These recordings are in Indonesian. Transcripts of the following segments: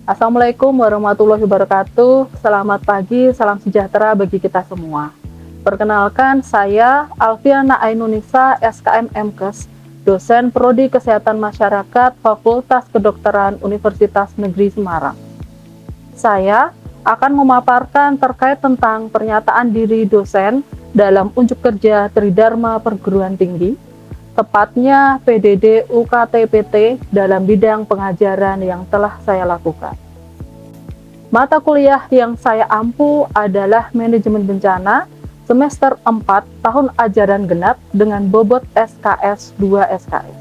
Assalamualaikum warahmatullahi wabarakatuh. Selamat pagi, salam sejahtera bagi kita semua. Perkenalkan, saya Alfiana Ainunisa, SKM MKes, dosen Prodi Kesehatan Masyarakat Fakultas Kedokteran Universitas Negeri Semarang. Saya akan memaparkan terkait tentang pernyataan diri dosen dalam unjuk kerja Tridharma Perguruan Tinggi, tepatnya PDD UKT-PT dalam bidang pengajaran yang telah saya lakukan. Mata kuliah yang saya ampu adalah Manajemen Bencana semester 4 tahun ajaran genap dengan bobot SKS 2 SKS.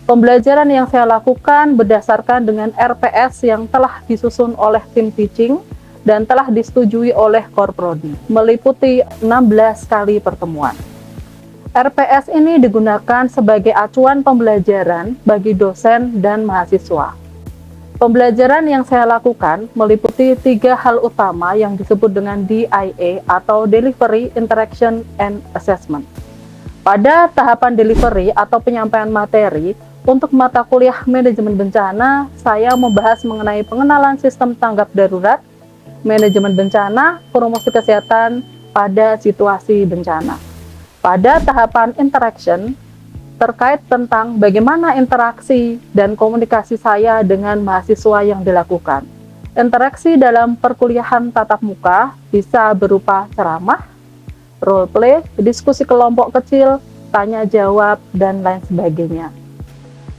Pembelajaran yang saya lakukan berdasarkan dengan RPS yang telah disusun oleh tim teaching dan telah disetujui oleh Korprodi, meliputi 16 kali pertemuan. RPS ini digunakan sebagai acuan pembelajaran bagi dosen dan mahasiswa. Pembelajaran yang saya lakukan meliputi 3 hal utama yang disebut dengan DIA atau Delivery, Interaction, and Assessment. Pada tahapan delivery atau penyampaian materi, untuk mata kuliah Manajemen Bencana, saya membahas mengenai pengenalan sistem tanggap darurat, manajemen bencana, promosi kesehatan pada situasi bencana. Pada tahapan interaction, terkait tentang bagaimana interaksi dan komunikasi saya dengan mahasiswa yang dilakukan. Interaksi dalam perkuliahan tatap muka bisa berupa ceramah, role play, diskusi kelompok kecil, tanya jawab, dan lain sebagainya.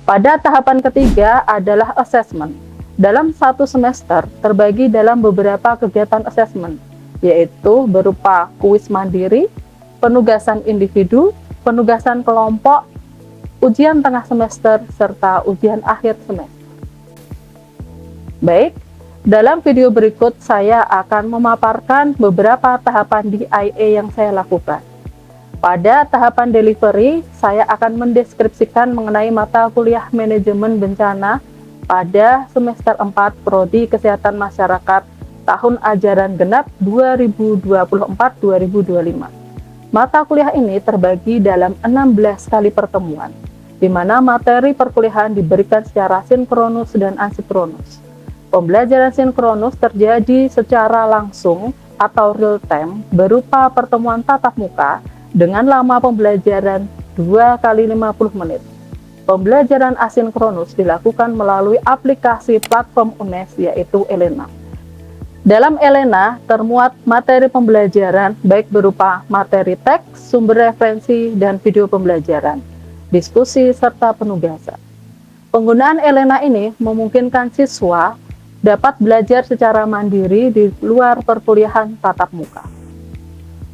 Pada tahapan ketiga adalah assessment. Dalam satu semester terbagi dalam beberapa kegiatan assessment, yaitu berupa kuis mandiri, penugasan individu, penugasan kelompok, ujian tengah semester, serta ujian akhir semester. Baik, dalam video berikut saya akan memaparkan beberapa tahapan DIA yang saya lakukan. Pada tahapan delivery, saya akan mendeskripsikan mengenai mata kuliah Manajemen Bencana pada semester 4 Prodi Kesehatan Masyarakat tahun ajaran genap 2024-2025. Mata kuliah ini terbagi dalam 16 kali pertemuan, di mana materi perkuliahan diberikan secara sinkronus dan asinkronus. Pembelajaran sinkronus terjadi secara langsung atau real time berupa pertemuan tatap muka dengan lama pembelajaran 2 kali 50 menit. Pembelajaran asinkronus dilakukan melalui aplikasi platform UNES yaitu Elena. Dalam Elena termuat materi pembelajaran baik berupa materi teks, sumber referensi, dan video pembelajaran, diskusi, serta penugasan. Penggunaan Elena ini memungkinkan siswa dapat belajar secara mandiri di luar perkuliahan tatap muka.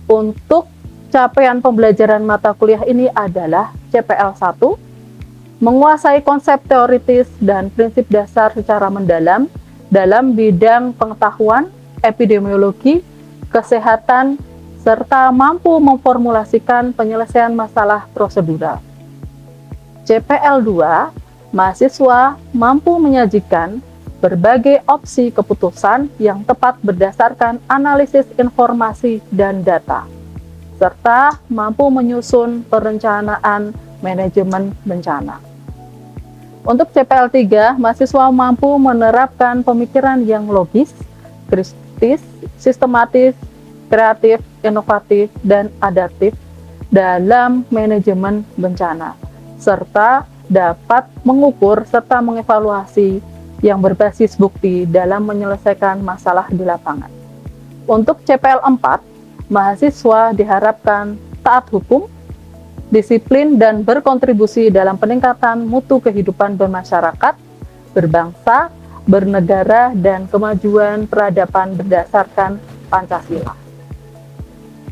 Untuk capaian pembelajaran mata kuliah ini adalah CPL 1, menguasai konsep teoritis dan prinsip dasar secara mendalam dalam bidang pengetahuan, epidemiologi, kesehatan, serta mampu memformulasikan penyelesaian masalah prosedural. CPL 2, mahasiswa mampu menyajikan berbagai opsi keputusan yang tepat berdasarkan analisis informasi dan data, serta mampu menyusun perencanaan manajemen bencana. Untuk CPL 3, mahasiswa mampu menerapkan pemikiran yang logis, kritis, sistematis, kreatif, inovatif, dan adaptif dalam manajemen bencana, serta dapat mengukur serta mengevaluasi yang berbasis bukti dalam menyelesaikan masalah di lapangan. Untuk CPL 4, mahasiswa diharapkan taat hukum, disiplin, dan berkontribusi dalam peningkatan mutu kehidupan bermasyarakat, berbangsa, bernegara, dan kemajuan peradaban berdasarkan Pancasila.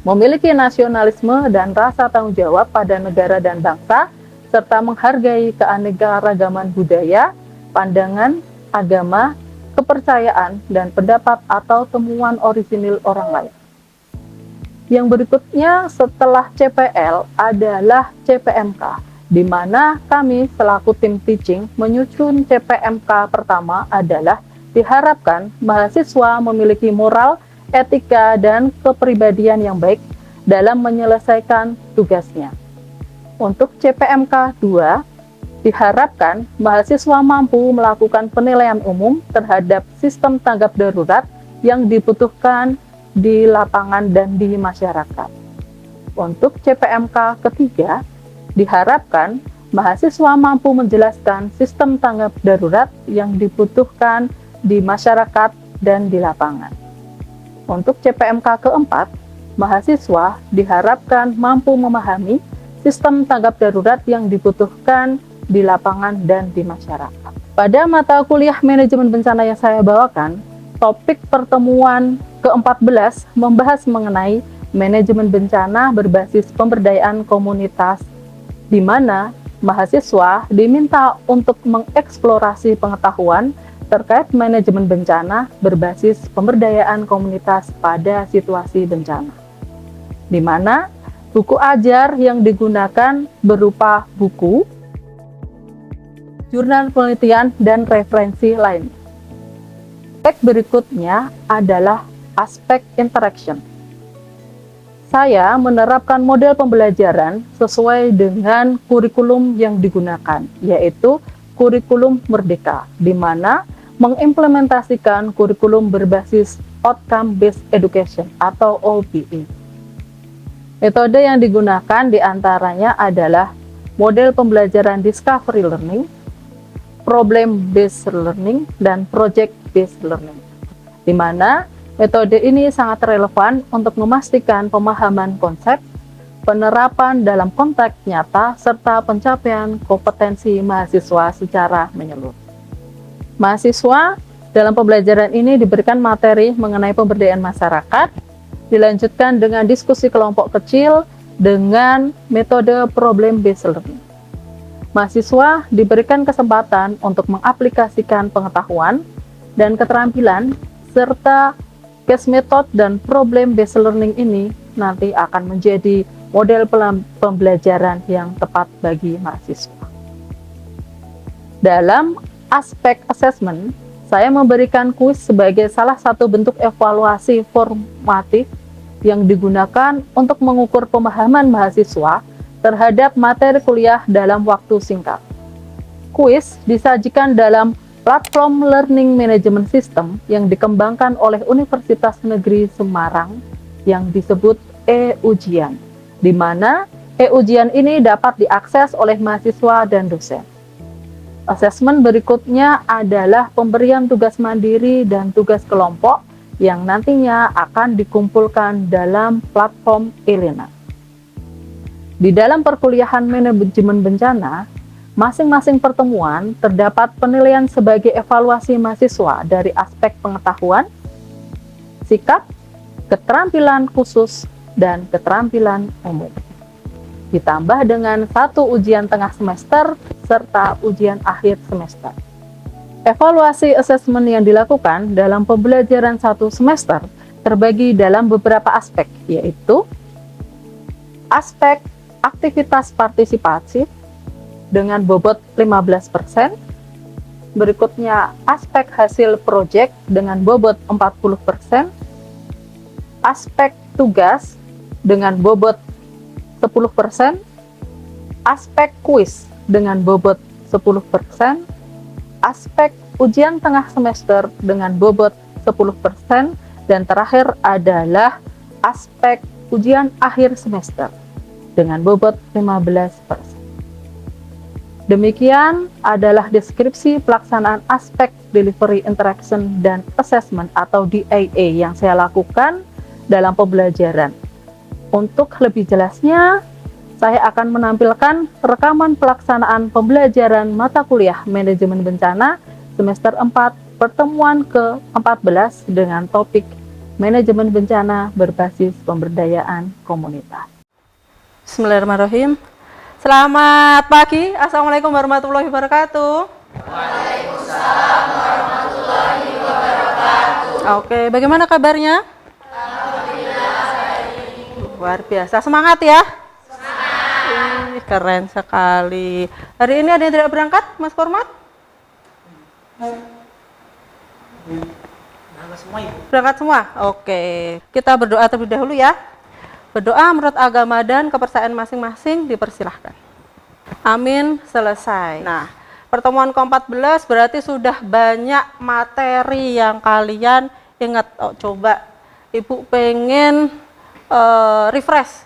Memiliki nasionalisme dan rasa tanggung jawab pada negara dan bangsa, serta menghargai keanekaragaman budaya, pandangan, agama, kepercayaan, dan pendapat atau temuan orisinil orang lain. Yang berikutnya setelah CPL adalah CPMK, di mana kami selaku tim teaching menyusun CPMK pertama adalah diharapkan mahasiswa memiliki moral, etika, dan kepribadian yang baik dalam menyelesaikan tugasnya. Untuk CPMK 2, Diharapkan mahasiswa mampu melakukan penilaian umum terhadap sistem tanggap darurat yang dibutuhkan di lapangan dan di masyarakat. Untuk CPMK ketiga, diharapkan mahasiswa mampu menjelaskan sistem tanggap darurat yang dibutuhkan di masyarakat dan di lapangan. Untuk CPMK keempat, mahasiswa diharapkan mampu memahami sistem tanggap darurat yang dibutuhkan di lapangan dan di masyarakat. Pada mata kuliah manajemen bencana yang saya bawakan, topik pertemuan ke-14 membahas mengenai manajemen bencana berbasis pemberdayaan komunitas, di mana mahasiswa diminta untuk mengeksplorasi pengetahuan terkait manajemen bencana berbasis pemberdayaan komunitas pada situasi bencana, di mana buku ajar yang digunakan berupa buku, jurnal penelitian, dan referensi lain. Aspek berikutnya adalah aspek interaction. Saya menerapkan model pembelajaran sesuai dengan kurikulum yang digunakan, yaitu kurikulum Merdeka, di mana mengimplementasikan kurikulum berbasis Outcome Based Education atau OBE. Metode yang digunakan diantaranya adalah model pembelajaran Discovery Learning, Problem Based Learning, dan Project Based Learning, di mana metode ini sangat relevan untuk memastikan pemahaman konsep, penerapan dalam konteks nyata, serta pencapaian kompetensi mahasiswa secara menyeluruh. Mahasiswa dalam pembelajaran ini diberikan materi mengenai pemberdayaan masyarakat, dilanjutkan dengan diskusi kelompok kecil dengan metode problem based learning. Mahasiswa diberikan kesempatan untuk mengaplikasikan pengetahuan dan keterampilan serta case method dan problem based learning ini nanti akan menjadi model pembelajaran yang tepat bagi mahasiswa. Dalam aspek assessment, saya memberikan kuis sebagai salah satu bentuk evaluasi formatif yang digunakan untuk mengukur pemahaman mahasiswa terhadap materi kuliah dalam waktu singkat. Kuis disajikan dalam platform Learning Management System yang dikembangkan oleh Universitas Negeri Semarang yang disebut e-ujian, di mana e-ujian ini dapat diakses oleh mahasiswa dan dosen. Asesmen berikutnya adalah pemberian tugas mandiri dan tugas kelompok yang nantinya akan dikumpulkan dalam platform e-learning. Di dalam perkuliahan manajemen bencana, masing-masing pertemuan terdapat penilaian sebagai evaluasi mahasiswa dari aspek pengetahuan, sikap, keterampilan khusus, dan keterampilan umum. Ditambah dengan satu ujian tengah semester serta ujian akhir semester. Evaluasi asesmen yang dilakukan dalam pembelajaran satu semester terbagi dalam beberapa aspek, yaitu aspek aktivitas partisipatif dengan bobot 15%, berikutnya aspek hasil proyek dengan bobot 40%, aspek tugas dengan bobot 10%, aspek kuis dengan bobot 10%, aspek ujian tengah semester dengan bobot 10%, dan terakhir adalah aspek ujian akhir semester dengan bobot 15%. Demikian adalah deskripsi pelaksanaan aspek delivery interaction dan assessment atau DIA yang saya lakukan dalam pembelajaran. Untuk lebih jelasnya, saya akan menampilkan rekaman pelaksanaan pembelajaran mata kuliah manajemen bencana semester 4 pertemuan ke-14 dengan topik manajemen bencana berbasis pemberdayaan komunitas. Bismillahirrahmanirrahim. Selamat pagi, Assalamualaikum warahmatullahi wabarakatuh. Waalaikumsalam warahmatullahi wabarakatuh. Oke, bagaimana kabarnya? Alhamdulillah baik. Luar biasa, semangat ya? Semangat. Keren sekali. Hari ini ada yang tidak berangkat, Mas Kormat? Berangkat semua, Ibu. Berangkat semua? Oke. Kita berdoa terlebih dahulu ya. Berdoa menurut agama dan kepercayaan masing-masing, dipersilahkan. Amin, selesai. Nah, pertemuan ke-14 berarti sudah banyak materi yang kalian ingat. Oh, coba Ibu pengen refresh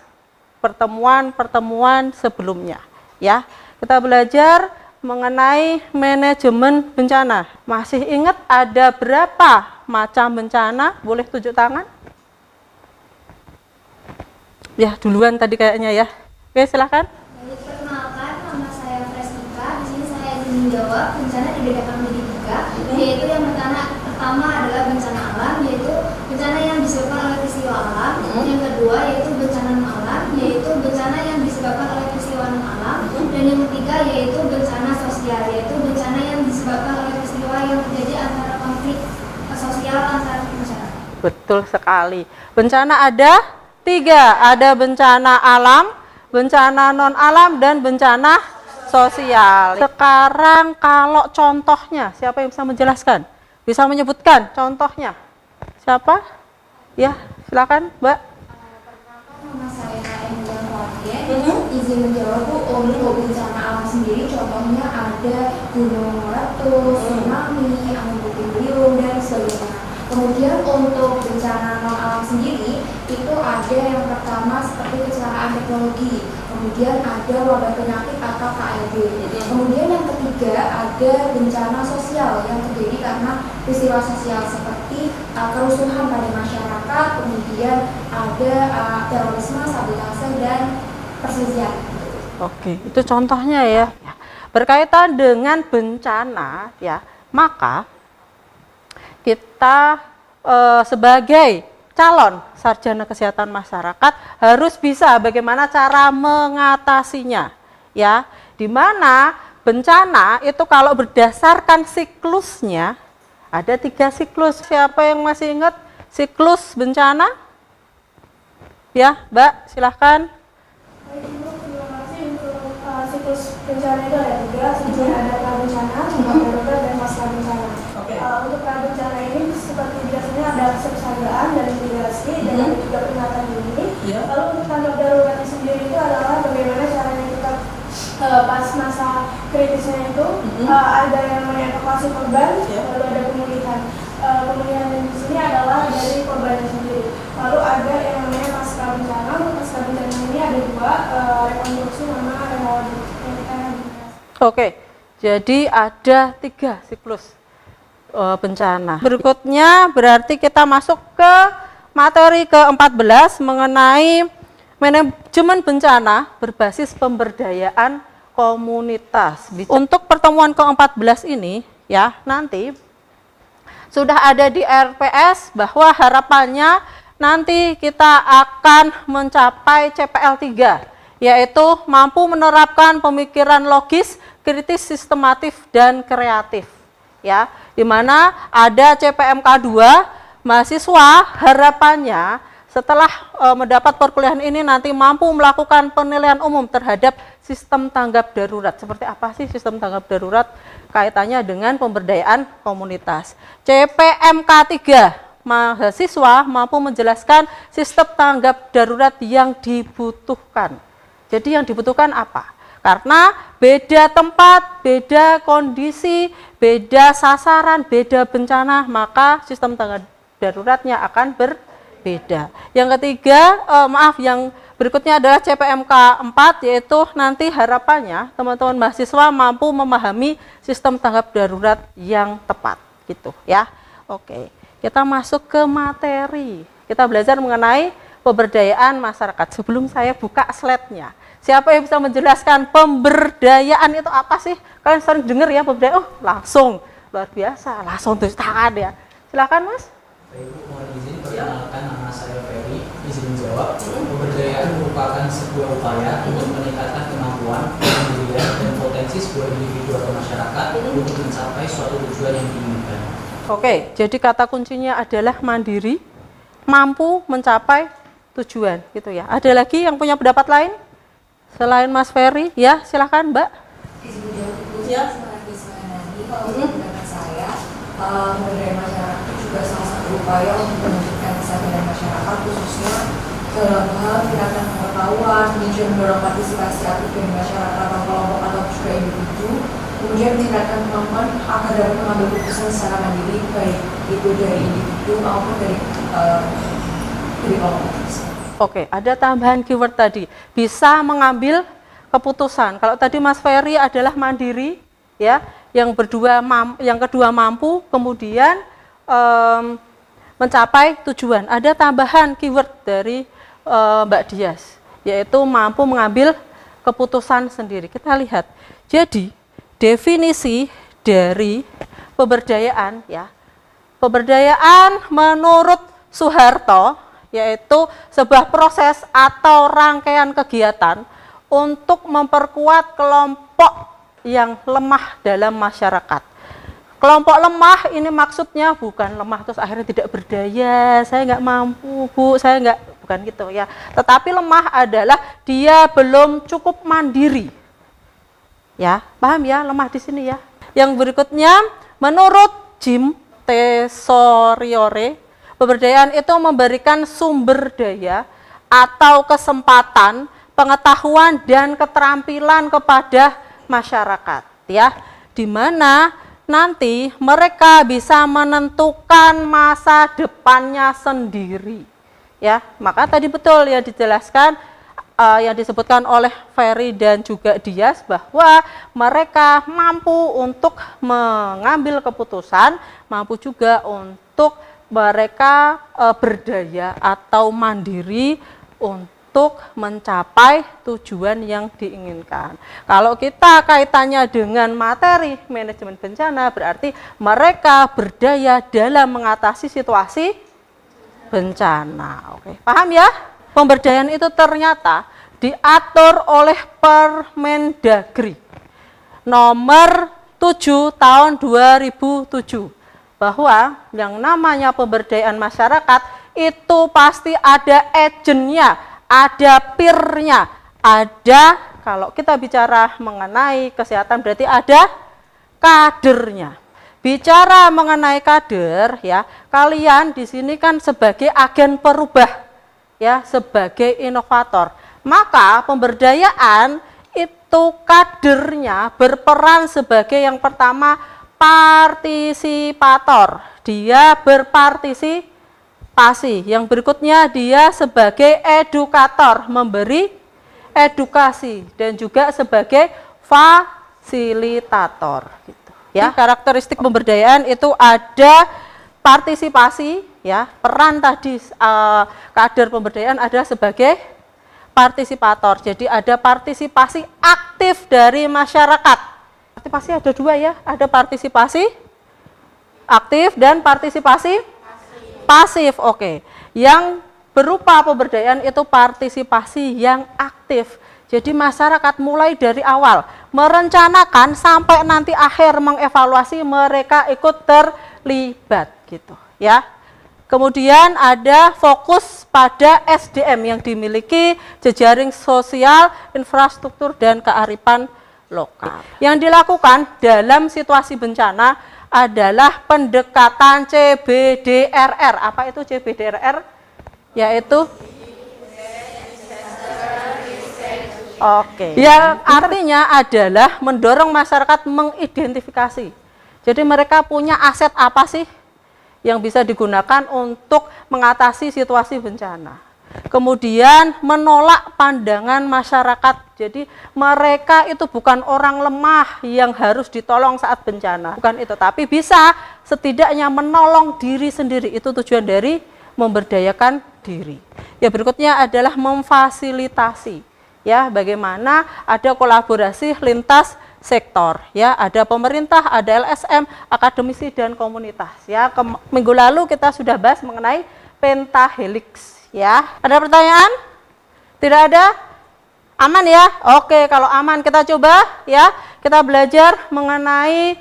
pertemuan-pertemuan sebelumnya. Ya, kita belajar mengenai manajemen bencana. Masih ingat ada berapa macam bencana? Boleh tunjuk tangan? Ya, duluan tadi kayaknya ya. Oke, silahkan. Perkenalkan, nama saya Fresnika. Di sini saya ingin menjawab bencana dibedakan menjadi tiga, yaitu yang pertama adalah bencana alam, yaitu bencana yang disebabkan oleh peristiwa alam. Yang kedua yaitu bencana non alam, yaitu bencana yang disebabkan oleh peristiwa non alam. Dan yang ketiga yaitu bencana sosial, yaitu bencana yang disebabkan oleh peristiwa yang terjadi antara konflik sosial antar masyarakat. Betul sekali. Bencana ada 3, ada bencana alam, bencana non alam, dan bencana sosial. Sekarang kalau contohnya, siapa yang bisa menjelaskan? Bisa menyebutkan contohnya? Siapa? Ya, silakan, Mbak. Nama saya Emilia Fathia. Izin menjawab Bu, untuk bencana alam sendiri contohnya ada gunung meletus, tsunami, angin puting beliung, dan sebagainya. Kemudian untuk bencana non alam sendiri itu ada yang pertama seperti kecelakaan teknologi, kemudian ada wabah penyakit atau KLB. Kemudian yang ketiga ada bencana sosial yang terjadi karena peristiwa sosial seperti kerusuhan pada masyarakat, kemudian ada terorisme, sabotase, dan perselisihan. Oke, itu contohnya ya. Berkaitan dengan bencana ya, maka kita sebagai calon sarjana kesehatan masyarakat harus bisa bagaimana cara mengatasinya ya, di mana bencana itu kalau berdasarkan siklusnya ada 3 siklus. Siapa yang masih ingat siklus bencana? Ya, Mbak, silahkan. Terima kasih. Untuk siklus bencana itu ada 3, sebenarnya ada prabencana, tanggap darurat, dan pasca bencana. Untuk prabencana ini seperti biasanya ada kesiapsiagaan dan mitigasi dan ada juga peringatan dini. Lalu untuk tanggap daruratnya sendiri itu adalah bagaimana caranya kita pas masa kritisnya itu ada yang namanya evakuasi korban, lalu ada pemulihan. Pemulihan di sini adalah dari korbannya sendiri. Lalu ada yang namanya pasca bencana. Untuk pasca bencana ini ada 2, rekonstruksi sama rehabilitasi. Oke, jadi ada 3 siklus bencana. Berikutnya berarti kita masuk ke materi ke-14 mengenai manajemen bencana berbasis pemberdayaan komunitas. Untuk pertemuan ke-14 ini ya, nanti sudah ada di RPS bahwa harapannya nanti kita akan mencapai CPL 3, yaitu mampu menerapkan pemikiran logis, kritis, sistematif, dan kreatif. Ya, di mana ada CPMK 2, mahasiswa harapannya setelah mendapat perkuliahan ini nanti mampu melakukan penilaian umum terhadap sistem tanggap darurat. Seperti apa sih sistem tanggap darurat? Kaitannya dengan pemberdayaan komunitas. CPMK 3, mahasiswa mampu menjelaskan sistem tanggap darurat yang dibutuhkan. Jadi yang dibutuhkan apa? Karena beda tempat, beda kondisi, beda sasaran, beda bencana, maka sistem tanggap daruratnya akan berbeda. Yang ketiga, yang berikutnya adalah CPMK 4, yaitu nanti harapannya teman-teman mahasiswa mampu memahami sistem tanggap darurat yang tepat, gitu ya. Oke, kita masuk ke materi. Kita belajar mengenai pemberdayaan masyarakat. Sebelum saya buka slide-nya, siapa yang bisa menjelaskan pemberdayaan itu apa sih? Kalian sering dengar ya pemberdayaan, oh langsung, luar biasa, langsung tulis tangan ya. Silakan Mas. Ibu, mohon izin perkenalkan, nama saya Ferry. Izin menjawab. Pemberdayaan merupakan sebuah upaya untuk meningkatkan kemampuan, kemandirian, dan potensi sebuah individu atau masyarakat untuk mencapai suatu tujuan yang diinginkan. Oke, jadi kata kuncinya adalah mandiri, mampu mencapai tujuan, gitu ya. Ada lagi yang punya pendapat lain selain Mas Ferry? Ya, silahkan Mbak. Izin menjawab Bu, ya. Kalau pendapat saya, pemberdayaan masyarakat itu juga salah satu upaya untuk menunjukkan kesadaran masyarakat, khususnya dalam hal meningkatkan pengetahuan, mendorong partisipasi aktif dari masyarakat atau kelompok atau juga individu, kemudian meningkatkan kemampuan agar dapat mengambil keputusan secara mandiri, baik itu dari individu maupun dari kelompok. Oke, ada tambahan keyword tadi, bisa mengambil keputusan. Kalau tadi Mas Ferry adalah mandiri, ya, yang kedua mampu, kemudian mencapai tujuan. Ada tambahan keyword dari Mbak Dias, yaitu mampu mengambil keputusan sendiri. Kita lihat. Jadi definisi dari pemberdayaan, ya, pemberdayaan menurut Soeharto yaitu sebuah proses atau rangkaian kegiatan untuk memperkuat kelompok yang lemah dalam masyarakat. Kelompok lemah ini maksudnya bukan lemah terus akhirnya tidak berdaya, saya nggak mampu Bu, saya nggak, bukan gitu ya. Tetapi lemah adalah dia belum cukup mandiri. Ya, paham ya lemah di sini ya. Yang berikutnya, menurut Jim Tesoriore, pemberdayaan itu memberikan sumber daya atau kesempatan, pengetahuan dan keterampilan kepada masyarakat, ya, di mana nanti mereka bisa menentukan masa depannya sendiri, ya. Maka tadi betul ya dijelaskan yang disebutkan oleh Ferry dan juga Dias bahwa mereka mampu untuk mengambil keputusan, mampu juga untuk mereka berdaya atau mandiri untuk mencapai tujuan yang diinginkan. Kalau kita kaitannya dengan materi manajemen bencana, berarti mereka berdaya dalam mengatasi situasi bencana. Oke, paham ya? Pemberdayaan itu ternyata diatur oleh Permendagri nomor 7 tahun 2007. Bahwa yang namanya pemberdayaan masyarakat itu pasti ada agennya, ada peer-nya, ada, kalau kita bicara mengenai kesehatan berarti ada kadernya. Bicara mengenai kader, ya, kalian di sini kan sebagai agen perubah, ya, sebagai inovator. Maka pemberdayaan itu kadernya berperan sebagai yang pertama partisipator, dia berpartisipasi. Yang berikutnya dia sebagai edukator, memberi edukasi, dan juga sebagai fasilitator. Gitu. Ya, karakteristik pemberdayaan itu ada partisipasi, ya, peran tadi kader pemberdayaan ada sebagai partisipator. Jadi ada partisipasi aktif dari masyarakat. Partisipasi ada dua ya, ada partisipasi aktif dan partisipasi pasif. Oke. Yang berupa pemberdayaan itu partisipasi yang aktif. Jadi masyarakat mulai dari awal merencanakan sampai nanti akhir mengevaluasi, mereka ikut terlibat gitu ya. Kemudian ada fokus pada SDM yang dimiliki, jejaring sosial, infrastruktur dan kearifan lokal. Yang dilakukan dalam situasi bencana adalah pendekatan CBDRR. Apa itu CBDRR? Yaitu yang artinya adalah mendorong masyarakat mengidentifikasi. Jadi mereka punya aset apa sih yang bisa digunakan untuk mengatasi situasi bencana. Kemudian menolak pandangan masyarakat. Jadi mereka itu bukan orang lemah yang harus ditolong saat bencana. Bukan itu, tapi bisa setidaknya menolong diri sendiri. Itu tujuan dari memberdayakan diri. Ya, berikutnya adalah memfasilitasi. Ya, bagaimana ada kolaborasi lintas sektor, ya, ada pemerintah, ada LSM, akademisi dan komunitas. Ya, minggu lalu kita sudah bahas mengenai pentahelix. Ya, ada pertanyaan? Tidak ada? Aman ya? Oke, kalau aman kita coba ya, kita belajar mengenai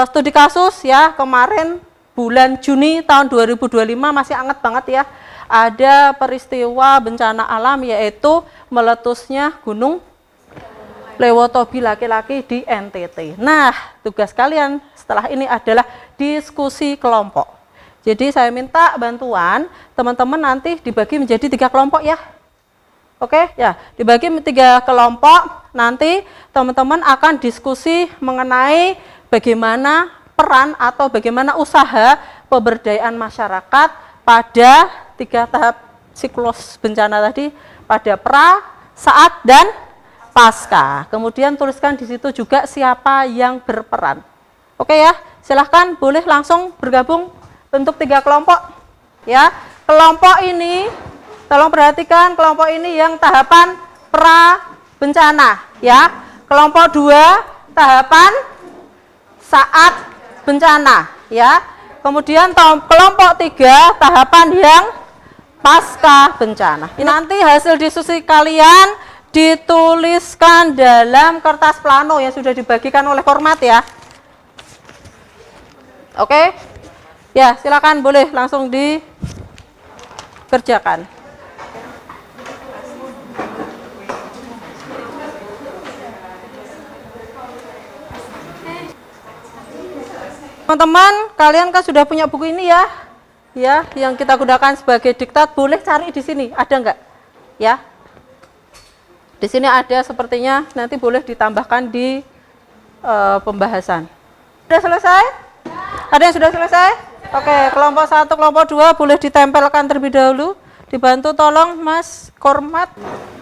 studi kasus ya, kemarin bulan Juni tahun 2025 masih hangat banget ya. Ada peristiwa bencana alam yaitu meletusnya Gunung Lewotobi laki-laki di NTT. Nah, tugas kalian setelah ini adalah diskusi kelompok. Jadi saya minta bantuan teman-teman nanti dibagi menjadi 3 kelompok ya. Oke, ya, dibagi 3 kelompok. nanti teman-teman akan diskusi mengenai bagaimana peran atau bagaimana usaha pemberdayaan masyarakat pada 3 tahap siklus bencana tadi, pada pra, saat, dan pasca. Kemudian tuliskan di situ juga siapa yang berperan. Oke ya, silahkan boleh langsung bergabung bentuk 3 kelompok. Ya, kelompok ini, tolong perhatikan kelompok ini yang tahapan pra bencana. Ya, kelompok 2 tahapan saat bencana. Ya, kemudian kelompok 3 tahapan yang pasca bencana. Ini nanti hasil diskusi kalian dituliskan dalam kertas plano yang sudah dibagikan oleh Kormat ya. Oke? Ya, silakan boleh langsung dikerjakan. Teman-teman, kalian kan sudah punya buku ini ya? Ya, yang kita gunakan sebagai diktat, boleh cari di sini, ada enggak? Ya, di sini ada sepertinya, nanti boleh ditambahkan di pembahasan. Sudah selesai? Ada yang sudah selesai? Oke, kelompok 1, kelompok 2 boleh ditempelkan terlebih dahulu. Dibantu tolong Mas Kormat.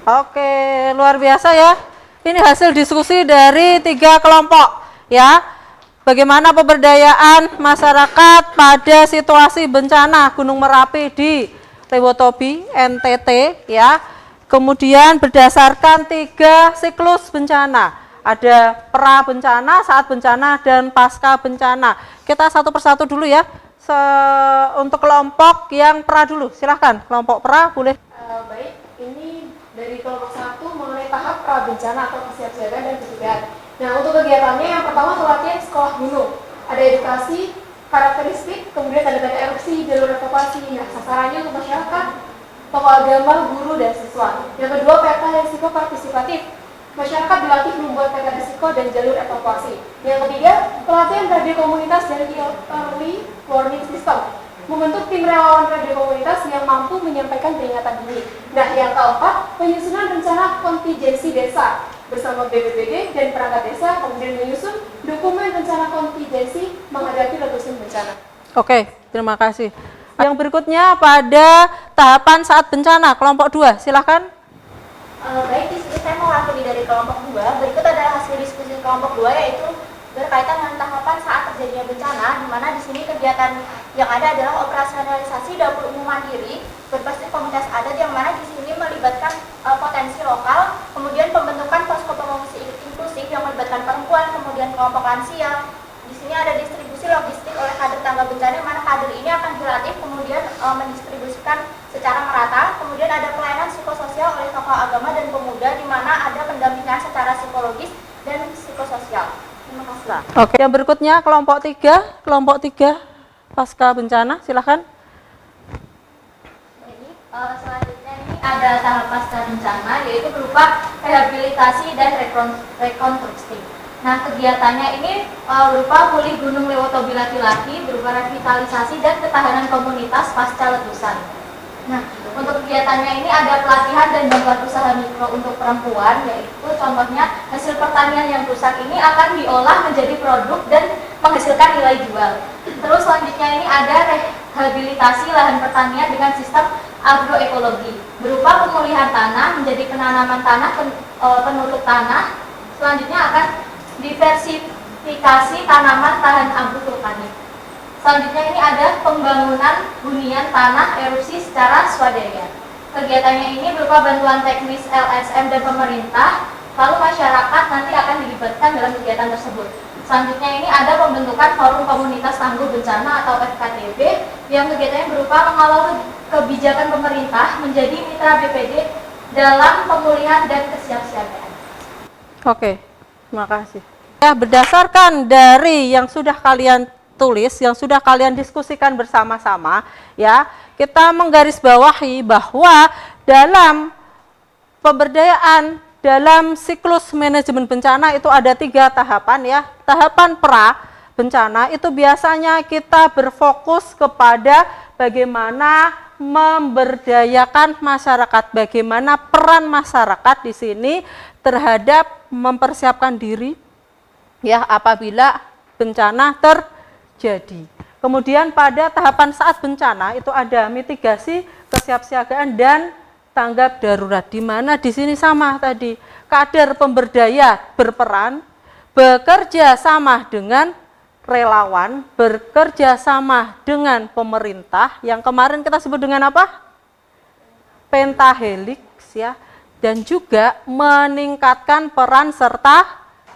Oke, luar biasa ya. Ini hasil diskusi dari 3 kelompok ya. Bagaimana pemberdayaan masyarakat pada situasi bencana Gunung Merapi di Lewotobi, NTT ya. Kemudian berdasarkan 3 siklus bencana. Ada pra bencana, saat bencana, dan pasca bencana. Kita satu persatu dulu ya. Untuk kelompok yang pra dulu, silahkan. Kelompok pra boleh. Baik, ini dari kelompok 1 mengenai tahap pra bencana atau kesiapsiagaan dan pencegahan. Nah, untuk kegiatannya yang pertama pelatihan sekolah gunung. Ada edukasi, karakteristik, kemudian ada tanda erupsi, jalur evakuasi. Nah, sasarannya untuk masyarakat, tokoh agama, guru, dan siswa. Yang kedua, peta risiko partisipatif. Masyarakat dilatih membuat peta risiko dan jalur evakuasi. Yang ketiga, pelatihan radio komunitas dan early warning system. Membentuk tim relawan radio komunitas yang mampu menyampaikan peringatan dini. Nah, yang keempat, penyusunan rencana kontingensi desa bersama BPBD dan perangkat desa, kemudian menyusun dokumen rencana kontingensi menghadapi letusan bencana. Oke, terima kasih. Yang berikutnya pada tahapan saat bencana, kelompok 2, silahkan. Baik, di sini saya mewakili dari kelompok 2. Berikut adalah hasil diskusi kelompok 2, yaitu berkaitan dengan tahapan saat terjadinya bencana, di mana di sini kegiatan yang ada adalah operasionalisasi dapur umum mandiri berbasis komunitas adat, yang mana di sini melibatkan potensi lokal, kemudian pembentukan posko pengungsi inklusif yang melibatkan perempuan, kemudian kelompok lansia. Di sini ada distribusi logistik oleh kader tangga bencana, yang mana kader ini akan dilatih kemudian mendistribusikan secara merata. Kemudian ada pelayanan psikososial oleh tokoh agama dan pemuda, di mana ada pendampingan secara psikologis dan psikososial. Terima kasih. Oke, yang berikutnya kelompok 3 pasca bencana, silahkan. Selanjutnya ini ada tahap pasca bencana, yaitu berupa rehabilitasi dan rekonstruksi. Nah, kegiatannya ini berupa pulih Gunung Lewotobi laki-laki, berupa revitalisasi dan ketahanan komunitas pasca letusan. Nah, untuk kegiatannya ini ada pelatihan dan bantuan usaha mikro untuk perempuan, yaitu contohnya hasil pertanian yang rusak ini akan diolah menjadi produk dan menghasilkan nilai jual. Terus selanjutnya ini ada rehabilitasi lahan pertanian dengan sistem agroekologi, berupa pemulihan tanah menjadi penanaman tanah, penutup tanah. Selanjutnya akan diversifikasi tanaman tahan abu vulkanik. Selanjutnya ini ada pembangunan hunian tanah erupsi secara swadaya. Kegiatannya ini berupa bantuan teknis LSM dan pemerintah, lalu masyarakat nanti akan dilibatkan dalam kegiatan tersebut. Selanjutnya ini ada pembentukan forum komunitas tangguh bencana atau FKTB, yang kegiatannya berupa mengawal kebijakan pemerintah menjadi mitra BPD dalam pemulihan dan kesiapsiagaan. Oke, terima kasih. Ya, berdasarkan dari yang sudah kalian tulis, yang sudah kalian diskusikan bersama-sama, ya, kita menggarisbawahi bahwa dalam pemberdayaan dalam siklus manajemen bencana itu ada 3 tahapan ya. Tahapan pra bencana itu biasanya kita berfokus kepada bagaimana memberdayakan masyarakat. Bagaimana peran masyarakat di sini terhadap mempersiapkan diri ya apabila bencana terjadi. Kemudian pada tahapan saat bencana itu ada mitigasi, kesiapsiagaan dan tanggap darurat, di mana di sini sama tadi kader pemberdaya berperan, bekerja sama dengan relawan, bekerja sama dengan pemerintah yang kemarin kita sebut dengan apa? Pentahelix ya, dan juga meningkatkan peran serta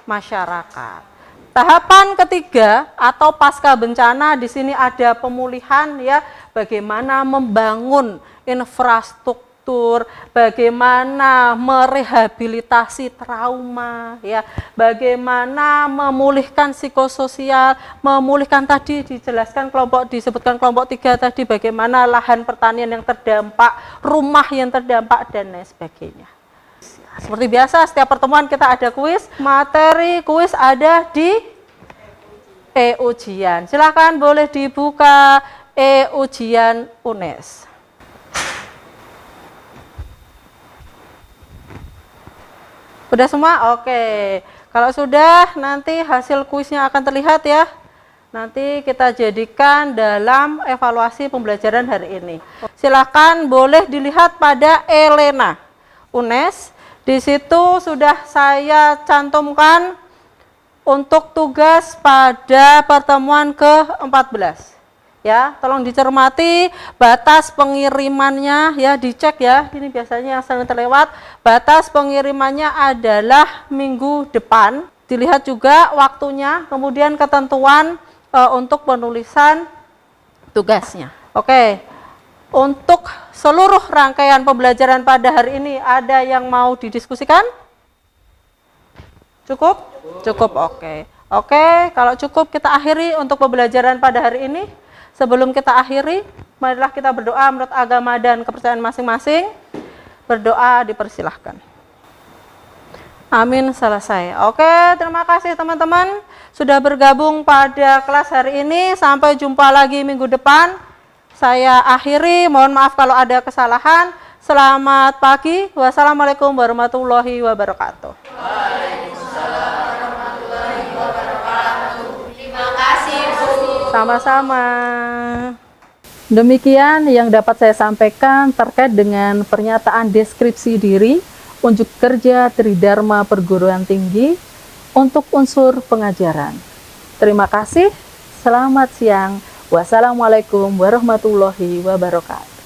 masyarakat. Tahapan ketiga atau pasca bencana di sini ada pemulihan ya, bagaimana membangun infrastruktur, bagaimana merehabilitasi trauma ya, bagaimana memulihkan psikososial, memulihkan tadi disebutkan kelompok 3 tadi, bagaimana lahan pertanian yang terdampak, rumah yang terdampak dan lain sebagainya. Seperti biasa setiap pertemuan kita ada kuis, materi kuis ada di e-ujian. Silakan boleh dibuka e-ujian UNES. Udah semua? Oke. Kalau sudah, nanti hasil kuisnya akan terlihat ya. Nanti kita jadikan dalam evaluasi pembelajaran hari ini. Silakan boleh dilihat pada Elena UNES. Di situ sudah saya cantumkan untuk tugas pada pertemuan ke-14. Ya, tolong dicermati batas pengirimannya ya, dicek ya. Ini biasanya yang sering terlewat. Batas pengirimannya adalah minggu depan. Dilihat juga waktunya, kemudian ketentuan untuk penulisan tugasnya. Oke. Untuk seluruh rangkaian pembelajaran pada hari ini ada yang mau didiskusikan? Cukup? Cukup, oke. Oke, kalau cukup kita akhiri untuk pembelajaran pada hari ini. Sebelum kita akhiri, marilah kita berdoa menurut agama dan kepercayaan masing-masing. Berdoa dipersilahkan. Amin, selesai. Oke, terima kasih teman-teman sudah bergabung pada kelas hari ini. Sampai jumpa lagi minggu depan. Saya akhiri, mohon maaf kalau ada kesalahan. Selamat pagi. Wassalamualaikum warahmatullahi wabarakatuh. Waalaikumsalam warahmatullahi wabarakatuh. Terima kasih, Bu. Sama-sama. Demikian yang dapat saya sampaikan terkait dengan pernyataan deskripsi diri, unjuk kerja Tridharma Perguruan Tinggi untuk unsur pengajaran. Terima kasih, selamat siang. Wassalamualaikum warahmatullahi wabarakatuh.